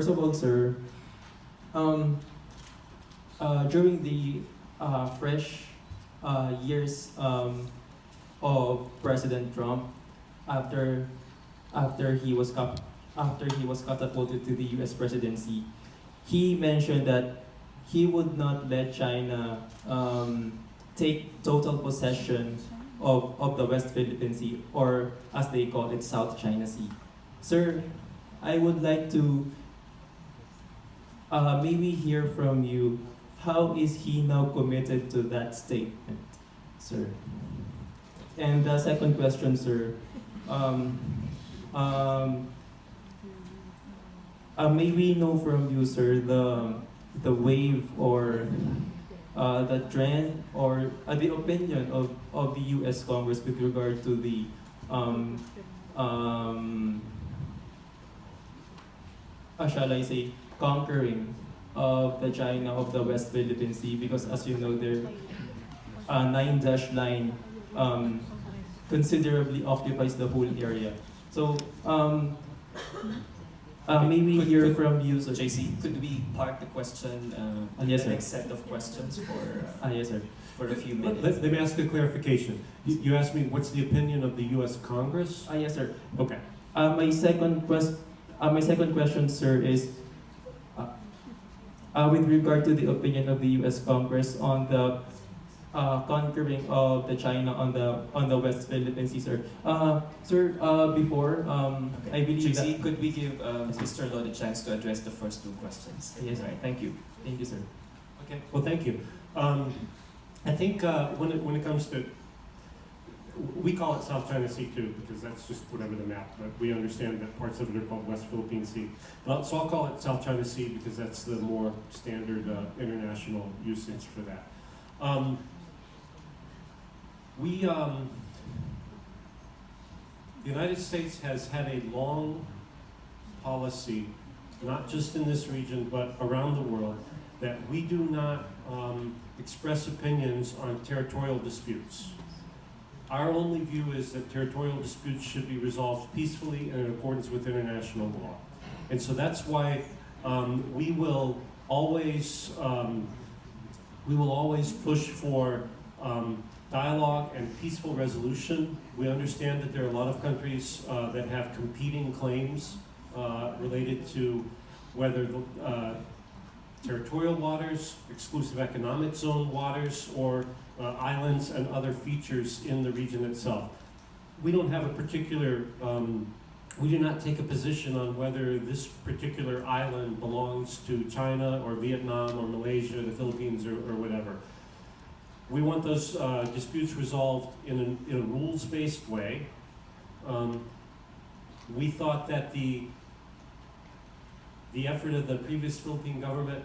first of all, sir, um, during the fresh years of President Trump, after after he was cap- after he was catapulted to the U.S. presidency, he mentioned that he would not let China take total possession of the West Philippine Sea, or as they call it, South China Sea. Sir, I would like to maybe hear from you, how is he now committed to that statement, sir? And the second question, sir, um, um, may we know from you, sir, the wave or the trend or the opinion of the U.S. Congress with regard to the um, um, shall I say, conquering of the China of the West Philippine Sea, because as you know, their nine dash line um, considerably occupies the whole area. So maybe hear from you, so JC, could we park the question, yes, the sir. next set of questions Yes, sir. for a few Let, minutes? let me ask a clarification. You asked me what's the opinion of the U.S. Congress? Yes, sir. Okay. My second question, sir, is with regard to the opinion of the U.S. Congress on the conquering of the China on the West Philippine Sea, sir. Sir, before I believe JC, that. could we give Mr. Lo the chance to address the first two questions? Yes, sir. Thank you. Thank you, sir. Okay. Well, thank you. I think when it comes to, we call it South China Sea too, because that's just whatever the map, but we understand that parts of it are called West Philippine Sea. So I'll call it South China Sea because that's the more standard international usage for that. The United States has had a long policy, not just in this region, but around the world, that we do not express opinions on territorial disputes. Our only view is that territorial disputes should be resolved peacefully and in accordance with international law. And so that's why we will always push for dialogue and peaceful resolution. We understand that there are a lot of countries that have competing claims related to whether the territorial waters, exclusive economic zone waters, or islands and other features in the region itself. We don't have a particular, we do not take a position on whether this particular island belongs to China or Vietnam or Malaysia, the Philippines, or whatever. We want those disputes resolved in a rules-based way. We thought that the effort of the previous Philippine government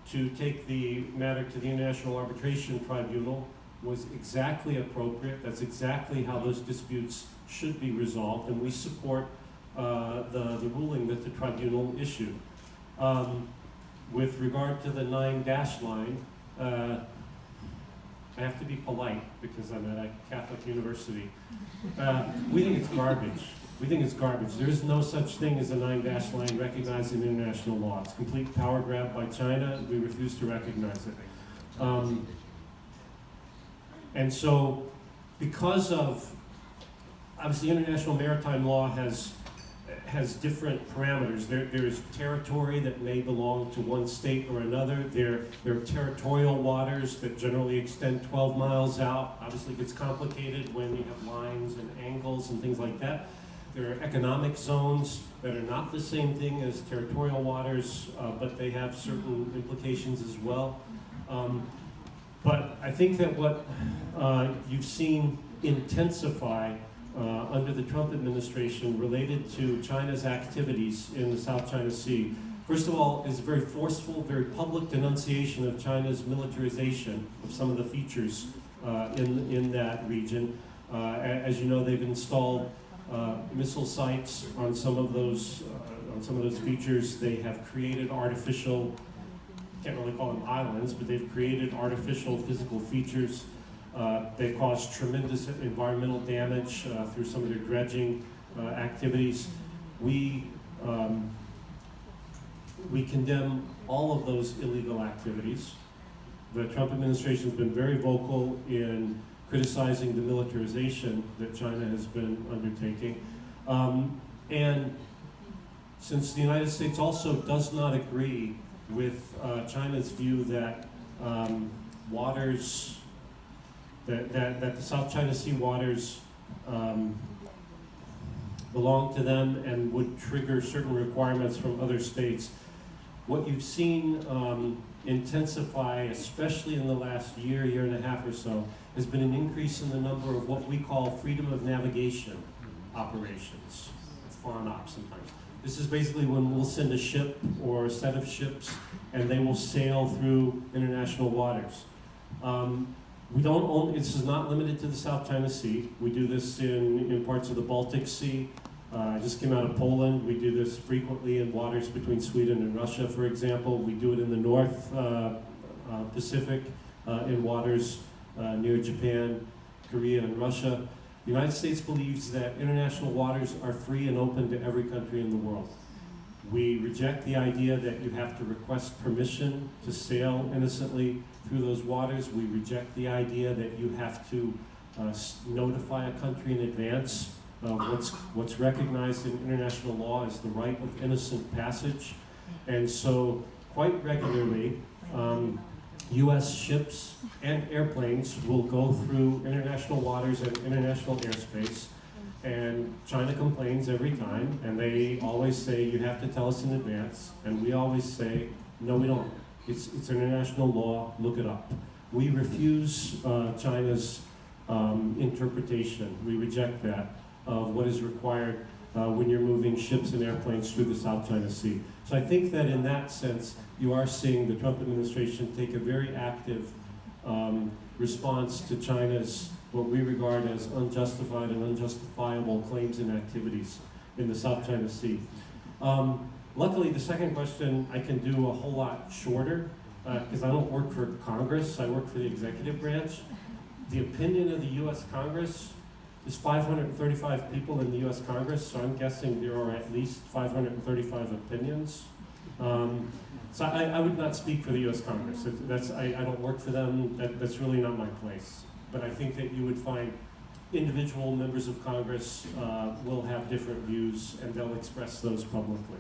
to take the matter to the International Arbitration Tribunal was exactly appropriate. That's exactly how those disputes should be resolved, and we support the ruling that the tribunal issued. With regard to the 9-dash line, I have to be polite because I'm at a Catholic university. We think it's garbage. We think it's garbage. There is no such thing as a 9-dash line recognized in international law. It's a complete power grab by China. We refuse to recognize it. And so, because of, obviously international maritime law has different parameters. There is territory that may belong to one state or another. There are territorial waters that generally extend 12 miles out. Obviously it gets complicated when you have lines and angles and things like that. There are economic zones that are not the same thing as territorial waters, but they have certain implications as well. But I think that what you've seen intensify under the Trump administration related to China's activities in the South China Sea, first of all, is a very forceful, very public denunciation of China's militarization of some of the features in that region. As you know, they've installed missile sites on some of those features. They have created artificial, can't really call them islands, but they've created artificial physical features. They've caused tremendous environmental damage through some of their dredging activities. We We condemn all of those illegal activities. The Trump administration has been very vocal in criticizing the militarization that China has been undertaking. And since the United States also does not agree with China's view that waters, that the South China Sea waters belong to them and would trigger certain requirements from other states, what you've seen intensify, especially in the last year, year and a half or so, has been an increase in the number of what we call freedom of navigation operations, foreign ops sometimes. This is basically when we'll send a ship or a set of ships and they will sail through international waters. We don't own, this is not limited to the South China Sea. We do this in parts of the Baltic Sea. I just came out of Poland. We do this frequently in waters between Sweden and Russia, for example. We do it in the North Pacific, in waters near Japan, Korea, and Russia. The United States believes that international waters are free and open to every country in the world. We reject the idea that you have to request permission to sail innocently through those waters. We reject the idea that you have to notify a country in advance of what's recognized in international law as the right of innocent passage. And so quite regularly, US ships and airplanes will go through international waters and international airspace, and China complains every time, and they always say, you have to tell us in advance, and we always say, no, we don't. It's international law, look it up. We refuse China's interpretation. We reject that of what is required when you're moving ships and airplanes through the South China Sea. So I think that in that sense, you are seeing the Trump administration take a very active response to China's, what we regard as unjustified and unjustifiable claims and activities in the South China Sea. Luckily, the second question I can do a whole lot shorter, because I don't work for Congress, I work for the executive branch. The opinion of the US Congress is 535 people in the US Congress, so I'm guessing there are at least 535 opinions. So I would not speak for the US Congress. I don't work for them, that's really not my place. But I think that you would find individual members of Congress will have different views and they'll express those publicly.